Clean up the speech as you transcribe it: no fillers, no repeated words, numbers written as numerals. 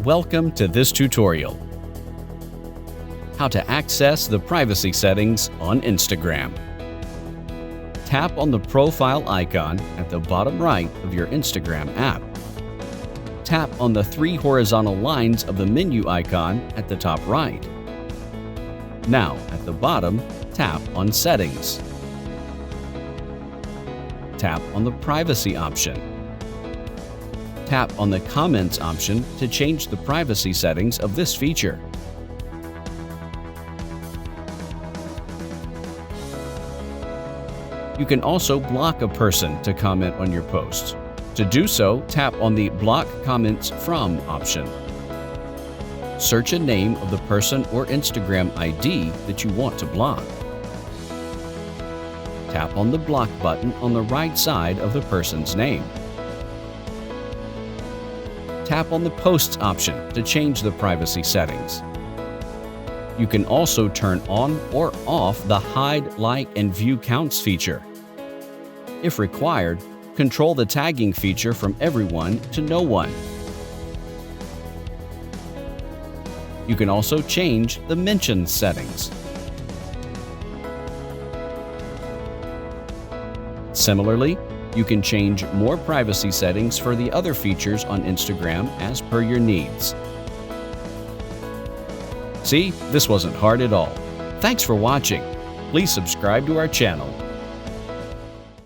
Welcome to this tutorial. How to access the privacy settings on Instagram. Tap on the profile icon at the bottom right of your Instagram app. Tap on the three horizontal lines of the menu icon at the top right. Now, at the bottom, tap on Settings. Tap on the Privacy option. Tap on the Comments option to change the privacy settings of this feature. You can also block a person to comment on your posts. To do so, tap on the Block Comments From option. Search a name of the person or Instagram ID that you want to block. Tap on the Block button on the right side of the person's name. Tap on the Posts option to change the privacy settings. You can also turn on or off the Hide, Like, and View Counts feature. If required, control the tagging feature from everyone to no one. You can also change the mentions settings. Similarly, you can change more privacy settings for the other features on Instagram as per your needs. See, this wasn't hard at all. Thanks for watching. Please subscribe to our channel.